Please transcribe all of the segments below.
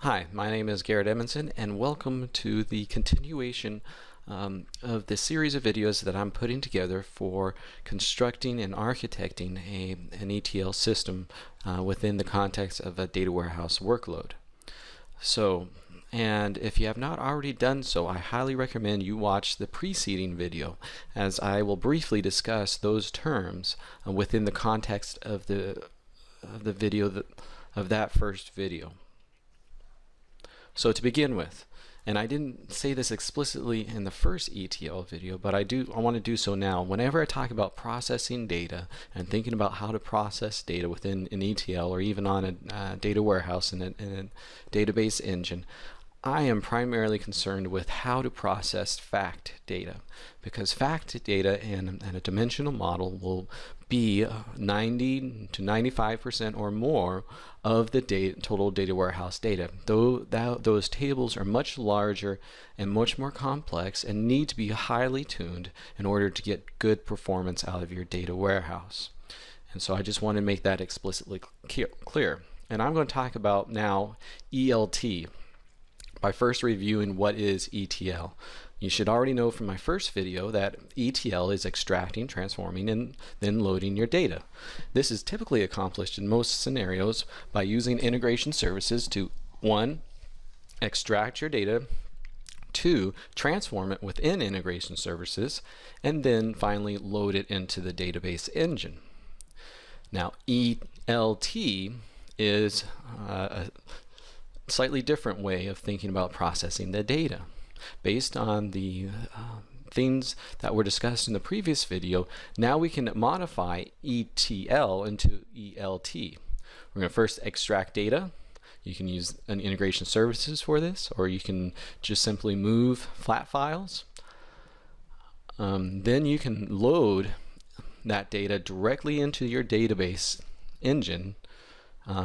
Hi, my name is Garrett Edmondson, and welcome to the continuation of the series of videos that I'm putting together for constructing and architecting an ETL system within the context of a data warehouse workload. And if you have not already done so, I highly recommend you watch the preceding video, as I will briefly discuss those terms within the context of the video of that first video. So to begin with, and I didn't say this explicitly in the first ETL video, but I want to do so now. Whenever I talk about processing data and thinking about how to process data within an ETL or even on a data warehouse in a database engine, I am primarily concerned with how to process fact data, because fact data in a dimensional model will be 90 to 95% or more of the total data warehouse data. Those tables are much larger and much more complex and need to be highly tuned in order to get good performance out of your data warehouse. And so I just want to make that explicitly clear. And I'm going to talk about now ELT by first reviewing what is ETL. You should already know from my first video that ETL is extracting, transforming, and then loading your data. This is typically accomplished in most scenarios by using integration services to 1. Extract your data, 2. Transform it within integration services, and then finally load it into the database engine. Now ELT is a slightly different way of thinking about processing the data. Based on the things that were discussed in the previous video, now we can modify ETL into ELT. We're going to first extract data. You can use an integration services for this, or you can just simply move FlatFiles. Then you can load that data directly into your database engine.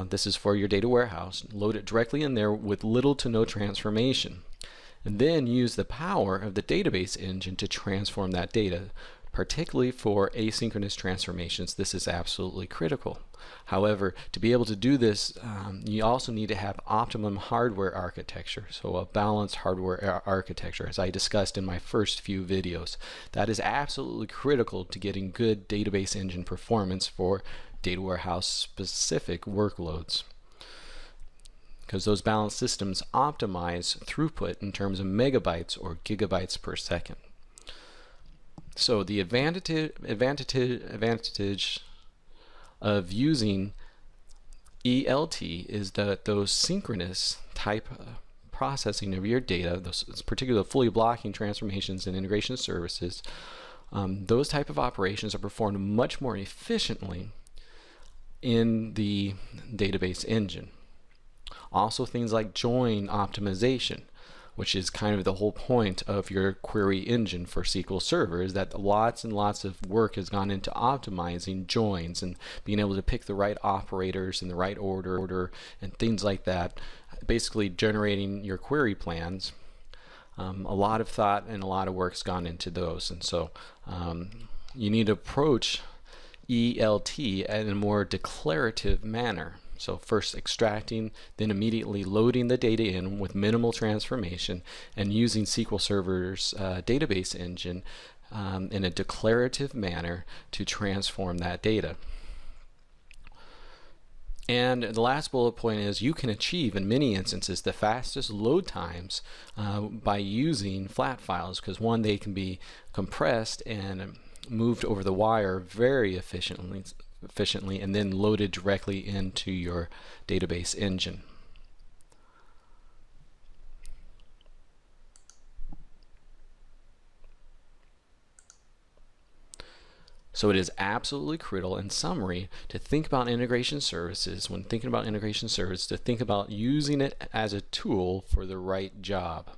This is for your data warehouse. Load it directly in there with little to no transformation. And then use the power of the database engine to transform that data. Particularly for asynchronous transformations, this is absolutely critical. However, to be able to do this, you also need to have optimum hardware architecture, so a balanced hardware architecture, as I discussed in my first few videos. That is absolutely critical to getting good database engine performance for data warehouse specific workloads, because those balanced systems optimize throughput in terms of megabytes or gigabytes per second. So the advantage of using ELT is that those synchronous type processing of your data, those particular fully blocking transformations and integration services, those type of operations are performed much more efficiently in the database engine. Also things like join optimization, which is kind of the whole point of your query engine for SQL Server, is that lots and lots of work has gone into optimizing joins and being able to pick the right operators in the right order and things like that, basically generating your query plans. A lot of thought and a lot of work's gone into those, and so you need to approach ELT in a more declarative manner. So first extracting, then immediately loading the data in with minimal transformation and using SQL Server's database engine in a declarative manner to transform that data. And the last bullet point is you can achieve in many instances the fastest load times by using FlatFiles, because one, they can be compressed and moved over the wire very efficiently and then loaded directly into your database engine. So it is absolutely critical, in summary, to think about integration services. When thinking about integration services, to think about using it as a tool for the right job.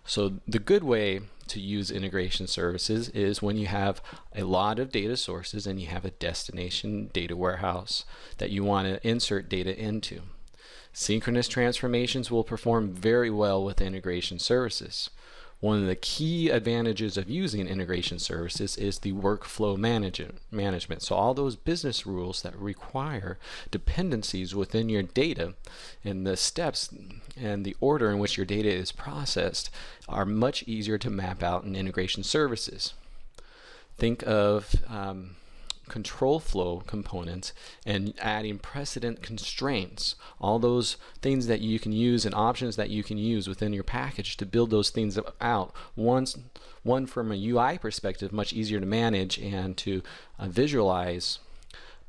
So the good way to use integration services is when you have a lot of data sources and you have a destination data warehouse that you want to insert data into. Synchronous transformations will perform very well with integration services. One of the key advantages of using integration services is the workflow management. So all those business rules that require dependencies within your data and the steps and the order in which your data is processed are much easier to map out in integration services. Think of control flow components and adding precedent constraints, all those things that you can use and options that you can use within your package to build those things out. One from a UI perspective, much easier to manage and to visualize,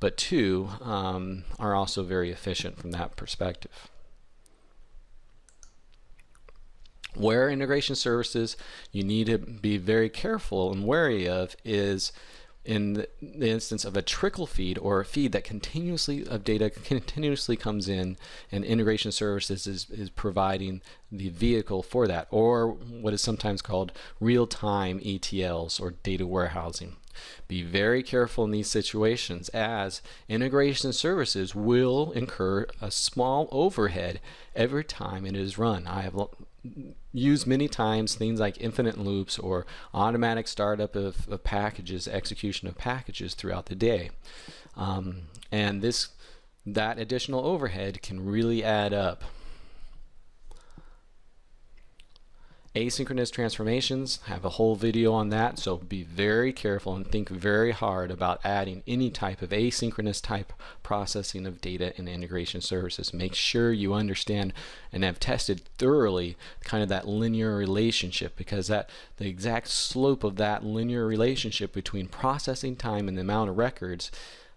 but two are also very efficient from that perspective. Where integration services you need to be very careful and wary of is in the instance of a trickle feed, or a feed that data continuously comes in, and integration services is providing the vehicle for that, or what is sometimes called real-time ETLs, or data warehousing. Be very careful in these situations, as integration services will incur a small overhead every time it is run. I have used many times things like infinite loops or automatic startup of packages, execution of packages throughout the day, and that additional overhead can really add up. Asynchronous transformations, have a whole video on that, so be very careful and think very hard about adding any type of asynchronous type processing of data in integration services. Make sure you understand and have tested thoroughly kind of that linear relationship, because the exact slope of that linear relationship between processing time and the amount of records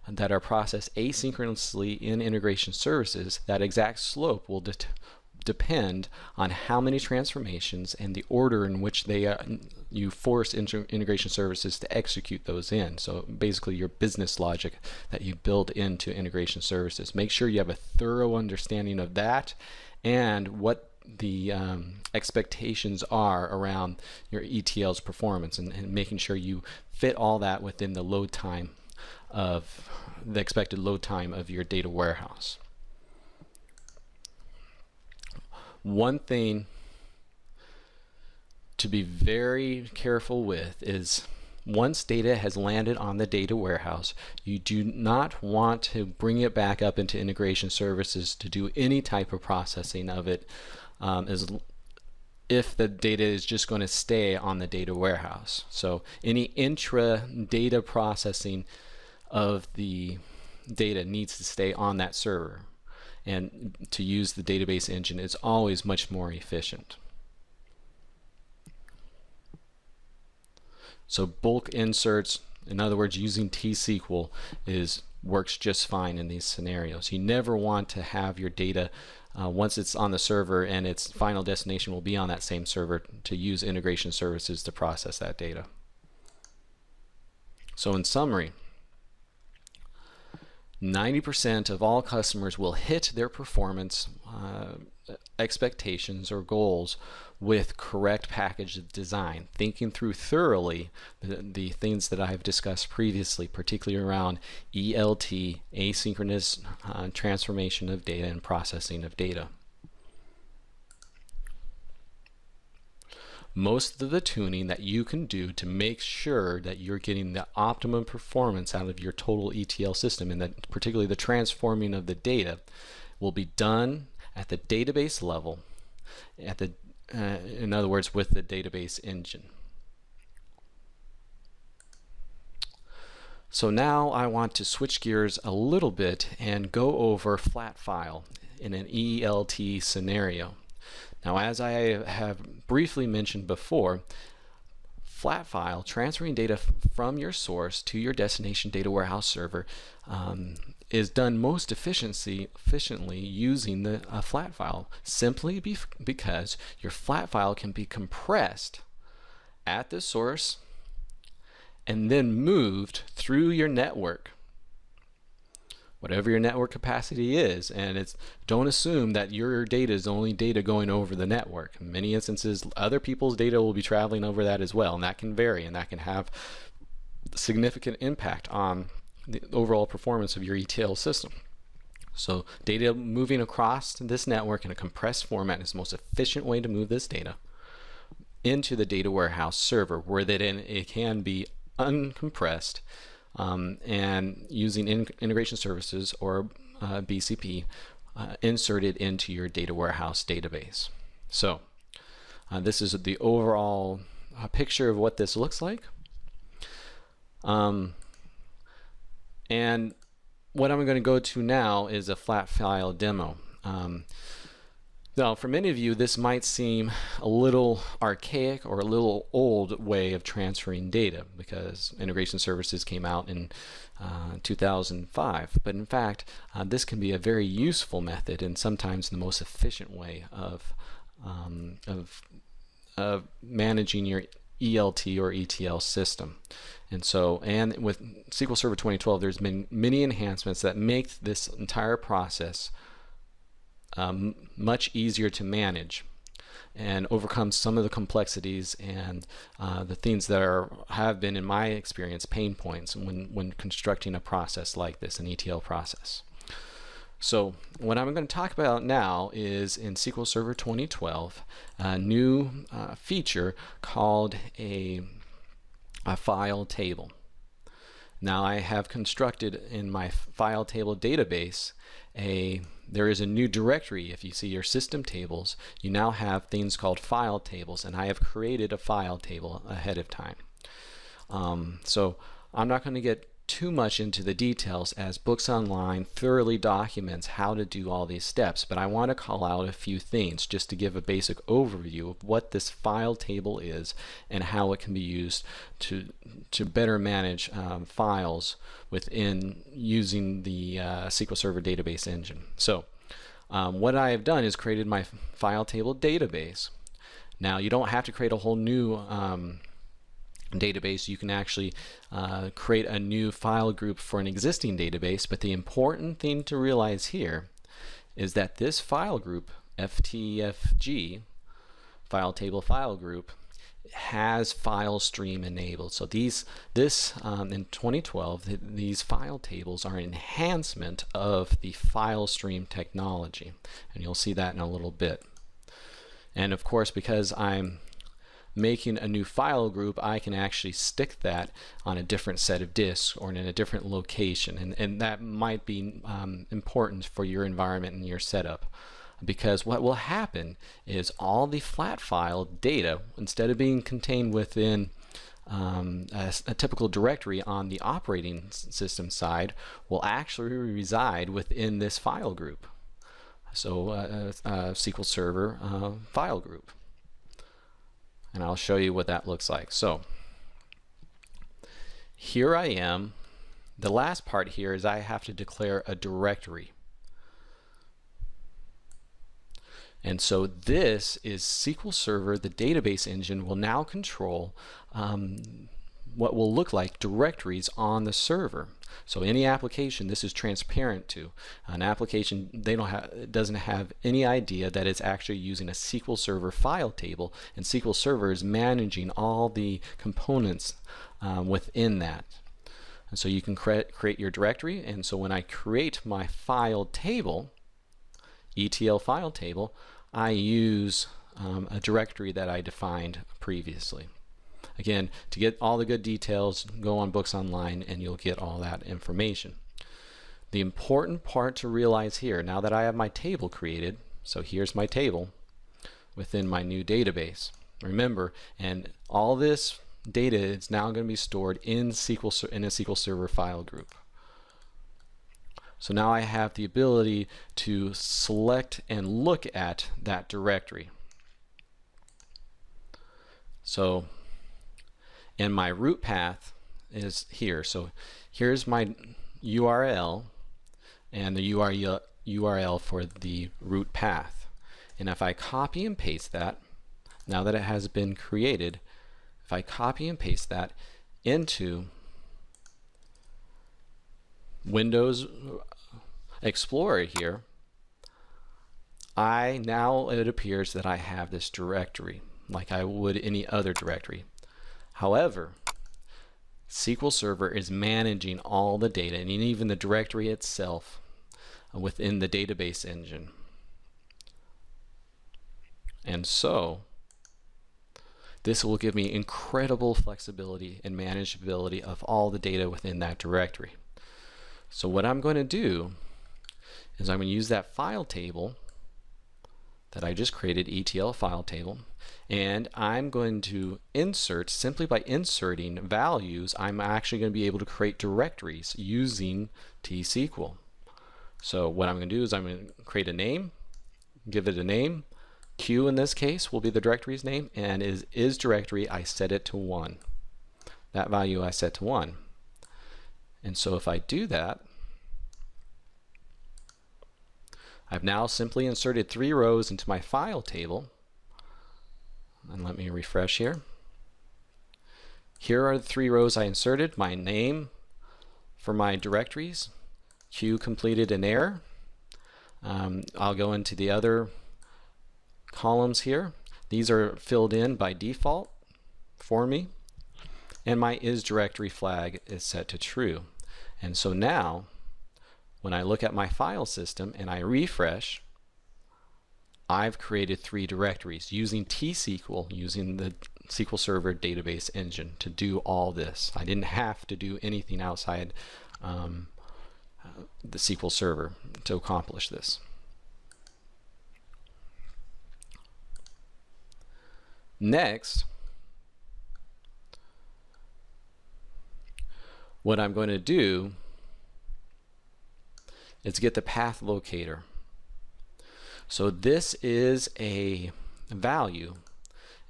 that are processed asynchronously in integration services, that exact slope will depend on how many transformations and the order in which you force integration services to execute those in. So basically your business logic that you build into integration services. Make sure you have a thorough understanding of that and what the expectations are around your ETL's performance, and making sure you fit all that within the expected load time of your data warehouse. One thing to be very careful with is, once data has landed on the data warehouse, you do not want to bring it back up into integration services to do any type of processing of it, if the data is just going to stay on the data warehouse. So any intra-data processing of the data needs to stay on that server, and to use the database engine is always much more efficient. So bulk inserts, in other words using T-SQL, works just fine in these scenarios. You never want to have your data once it's on the server and its final destination will be on that same server, to use integration services to process that data. So in summary, 90% of all customers will hit their performance expectations or goals with correct package design, thinking through thoroughly the things that I've discussed previously, particularly around ELT, asynchronous transformation of data and processing of data. Most of the tuning that you can do to make sure that you're getting the optimum performance out of your total ETL system, and that particularly the transforming of the data, will be done at the database level, in other words, with the database engine. So now I want to switch gears a little bit and go over FlatFile in an ELT scenario. Now, as I have briefly mentioned before, FlatFile, transferring data from your source to your destination data warehouse server, is done most efficiently using the FlatFile, simply because your FlatFile can be compressed at the source and then moved through your network, whatever your network capacity is. And don't assume that your data is the only data going over the network. In many instances, other people's data will be traveling over that as well, and that can vary, and that can have significant impact on the overall performance of your ETL system. So data moving across this network in a compressed format is the most efficient way to move this data. into the data warehouse server, where then it can be uncompressed and using integration services or BCP inserted into your data warehouse database. So this is the overall picture of what this looks like. And what I'm going to go to now is a FlatFile demo. Now, for many of you, this might seem a little archaic or a little old way of transferring data, because integration services came out in 2005. But in fact, this can be a very useful method and sometimes the most efficient way of managing your ELT or ETL system. And with SQL Server 2012, there's been many enhancements that make this entire process much easier to manage and overcome some of the complexities and the things that have been, in my experience, pain points when constructing a process like this, an ETL process. So what I'm going to talk about now is in SQL Server 2012, a new feature called a file table. Now I have constructed in my FileTable database there is a new directory. If you see your system tables, you now have things called file tables, and I have created a file table ahead of time. So I'm not going to get too much into the details, as Books Online thoroughly documents how to do all these steps, but I want to call out a few things just to give a basic overview of what this file table is and how it can be used to better manage files within using the SQL Server database engine. So what I have done is created my FileTable database. Now you don't have to create a whole new database. You can actually create a new file group for an existing database, but the important thing to realize here is that this file group, FTFG, FileTable file group, has file stream enabled. So in 2012, these file tables are an enhancement of the file stream technology, and you'll see that in a little bit. And of course, because I'm making a new file group, I can actually stick that on a different set of disks or in a different location, and that might be important for your environment and your setup, because what will happen is all the FlatFile data, instead of being contained within a typical directory on the operating system side, will actually reside within this file group. So SQL Server file group. And I'll show you what that looks like. So here I am. The last part here is I have to declare a directory. And so this is SQL Server, the database engine, will now control what will look like directories on the server. So any application this is transparent to. An application, doesn't have any idea that it's actually using a SQL Server file table, and SQL Server is managing all the components within that. And so you can create your directory, and so when I create my file table, ETL file table, I use a directory that I defined previously. Again, to get all the good details, go on Books Online and you'll get all that information. The important part to realize here, now that I have my table created, so here's my table within my new database. Remember, and all this data is now going to be stored in a SQL Server file group. So now I have the ability to select and look at that directory. So, and my root path is here. So here's my URL and the URL for the root path. And if I copy and paste that, now that it has been created, if I copy and paste that into Windows Explorer here, now it appears that I have this directory like I would any other directory. However, SQL Server is managing all the data and even the directory itself within the database engine. And so This will give me incredible flexibility and manageability of all the data within that directory. So what I'm going to do is I'm going to use that file table that I just created, ETL file table, and I'm going to insert, simply by inserting values, I'm actually going to be able to create directories using T-SQL. So what I'm going to do is I'm going to create a name, give it a name. Q in this case will be the directory's name, and is directory, I set it to 1. That value I set to 1. And so if I do that, I've now simply inserted 3 rows into my file table. And let me refresh here. Here are the 3 rows I inserted, my name for my directories. Q completed an error. I'll go into the other columns here. These are filled in by default for me. And my is directory flag is set to true. And so now, when I look at my file system and I refresh, I've created 3 directories using T-SQL, using the SQL Server database engine to do all this. I didn't have to do anything outside the SQL Server to accomplish this. Next, what I'm going to do is get the path locator. So this is a value,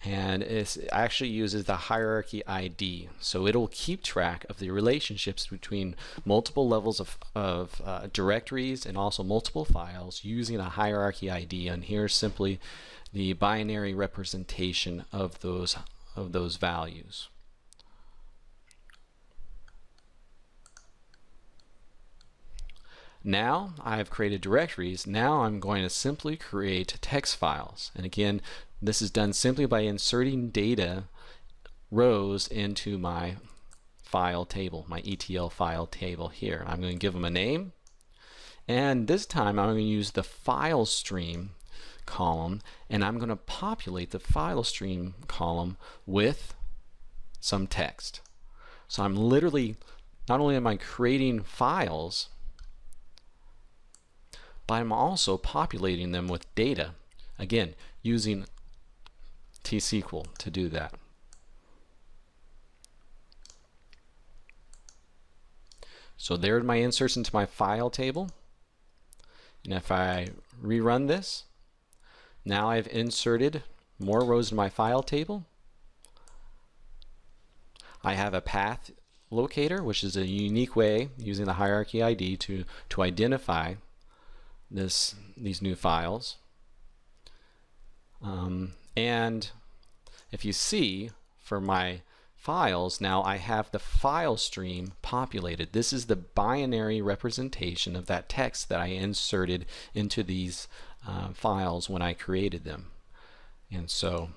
and it actually uses the hierarchy ID. So it'll keep track of the relationships between multiple levels of directories and also multiple files using a hierarchy ID. And here's simply the binary representation of those values. Now I've created directories. Now I'm going to simply create text files. And again, this is done simply by inserting data rows into my file table, my ETL file table here. I'm going to give them a name. And this time I'm going to use the file stream column, and I'm going to populate the file stream column with some text. So I'm literally, not only am I creating files, but I'm also populating them with data, again, using T-SQL to do that. So there are my inserts into my file table. And if I rerun this, now I've inserted more rows in my file table. I have a path locator, which is a unique way using the hierarchy ID to identify these new files. And if you see, for my files, now I have the file stream populated. This is the binary representation of that text that I inserted into these files when I created them. And so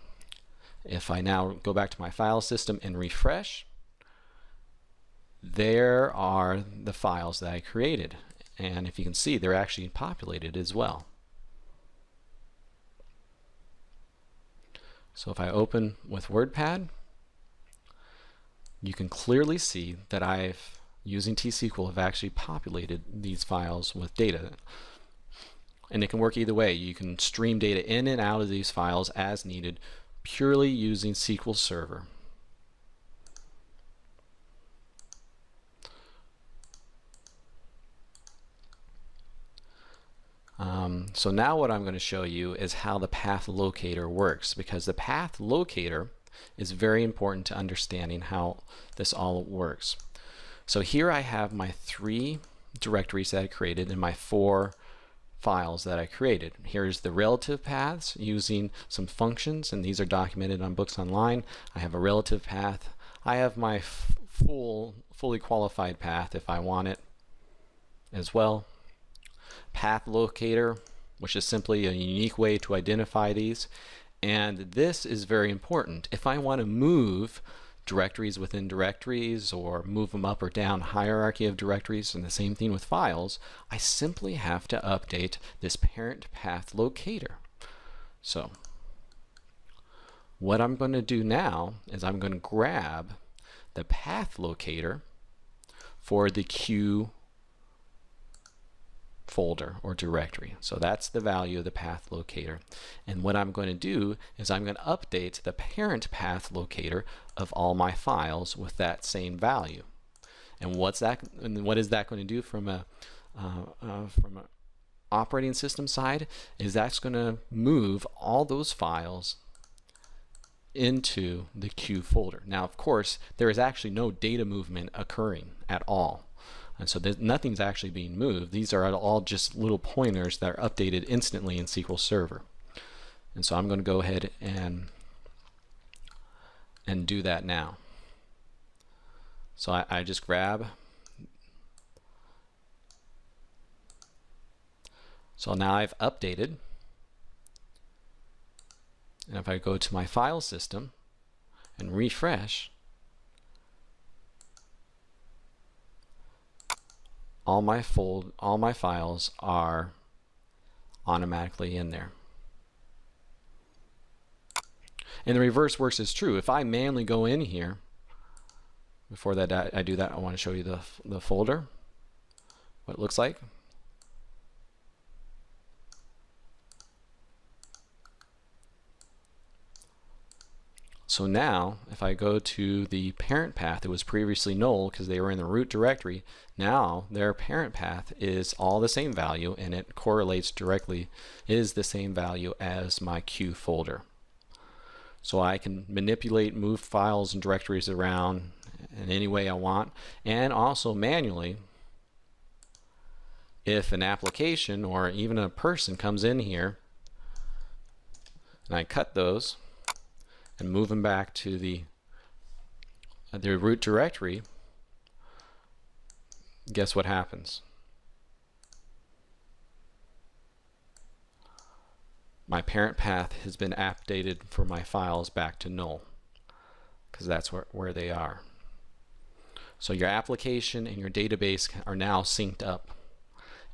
if I now go back to my file system and refresh, there are the files that I created. And if you can see, they're actually populated as well. So if I open with WordPad, you can clearly see that I've, using T-SQL, have actually populated these files with data. And it can work either way. You can stream data in and out of these files as needed, purely using SQL Server. So now what I'm going to show you is how the path locator works, because the path locator is very important to understanding how this all works. So here I have my 3 directories that I created and my 4 files that I created. Here's the relative paths using some functions, and these are documented on Books Online. I have a relative path. I have my fully qualified path if I want it as well. Path locator, which is simply a unique way to identify these. And this is very important. If I want to move directories within directories or move them up or down hierarchy of directories, and the same thing with files, I simply have to update this parent path locator. So What I'm going to do now is I'm going to grab the path locator for the Q folder or directory. So that's the value of the path locator. And what I'm going to do is I'm going to update the parent path locator of all my files with that same value. And what is that going to do from a operating system side? Is that's going to move all those files into the Q folder. Now, of course, there is actually no data movement occurring at all. And so nothing's actually being moved. These are all just little pointers that are updated instantly in SQL Server. And so I'm going to go ahead and do that now. So I just grab. So now I've updated. And if I go to my file system and refresh, all my files are automatically in there. And the reverse works as true. If I manually go in here, before that I do that, I want to show you the folder, what it looks like. So now, if I go to the parent path, it was previously null because they were in the root directory. Now their parent path is all the same value, and it correlates directly, is the same value as my Q folder. So I can manipulate, move files and directories around in any way I want, and also manually, if an application or even a person comes in here and I cut those and move them back to the root directory, guess what happens? My parent path has been updated for my files back to null, because that's where they are. So your application and your database are now synced up,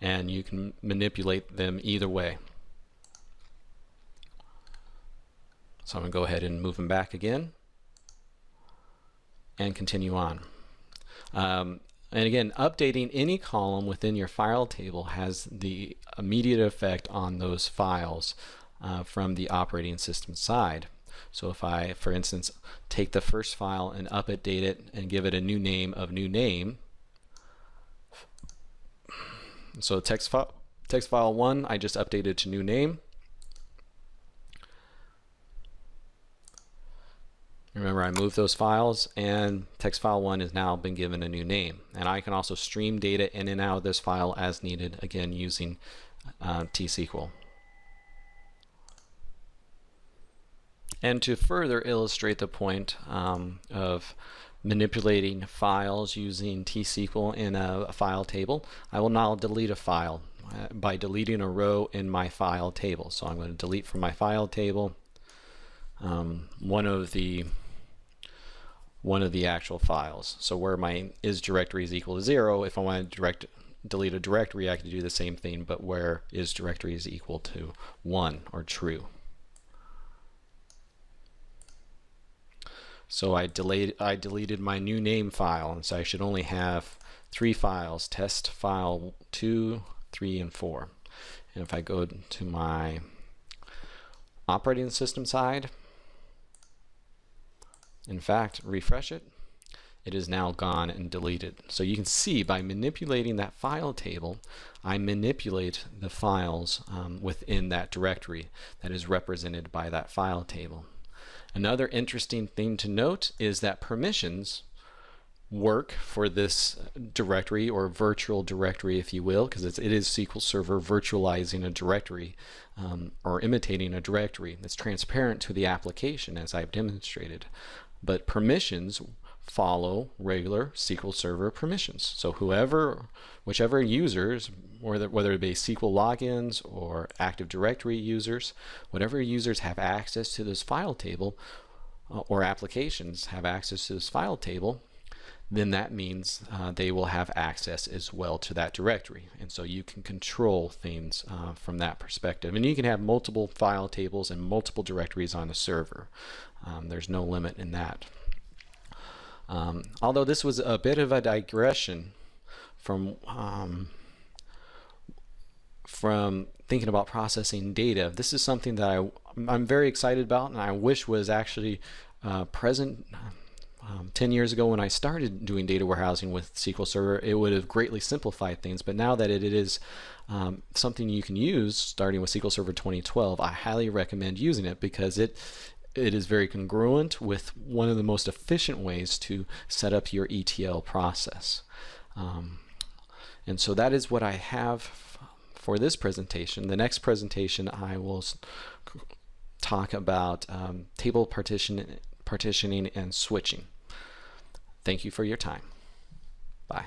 and you can manipulate them either way. So I'm going to go ahead and move them back again and continue on. And again, updating any column within your file table has the immediate effect on those files from the operating system side. So if I, for instance, take the first file and update it and give it a new name of new name, so text file 1, I just updated to new name. Remember, I moved those files, and text file 1 has now been given a new name. And I can also stream data in and out of this file as needed, again using T-SQL. And to further illustrate the point of manipulating files using T-SQL in a file table, I will now delete a file by deleting a row in my file table. So I'm going to delete from my file table one of the actual files. So where my is directory is equal to 0, if I want to delete a directory, I can do the same thing, but where is directory is equal to 1 or true. So I deleted my new name file, and so I should only have 3 files: test file 2, 3, and 4. And if I go to my operating system side, in fact, refresh it, it is now gone and deleted. So you can see by manipulating that file table, I manipulate the files within that directory that is represented by that file table. Another interesting thing to note is that permissions work for this directory, or virtual directory if you will, because it is SQL Server virtualizing a directory or imitating a directory that's transparent to the application, as I've demonstrated. But permissions follow regular SQL Server permissions. So whichever users, whether it be SQL logins or Active Directory users, whatever users have access to this file table or applications have access to this file table, then that means they will have access as well to that directory. And so you can control things from that perspective. And you can have multiple file tables and multiple directories on a server. There's no limit in that. Although this was a bit of a digression from thinking about processing data, this is something that I'm very excited about, and I wish was actually present 10 years ago when I started doing data warehousing with SQL Server. It would have greatly simplified things, but now that it is something you can use starting with SQL Server 2012, I highly recommend using it because it is very congruent with one of the most efficient ways to set up your ETL process. And so that is what I have for this presentation. The next presentation I will talk about table partitioning and switching. Thank you for your time. Bye.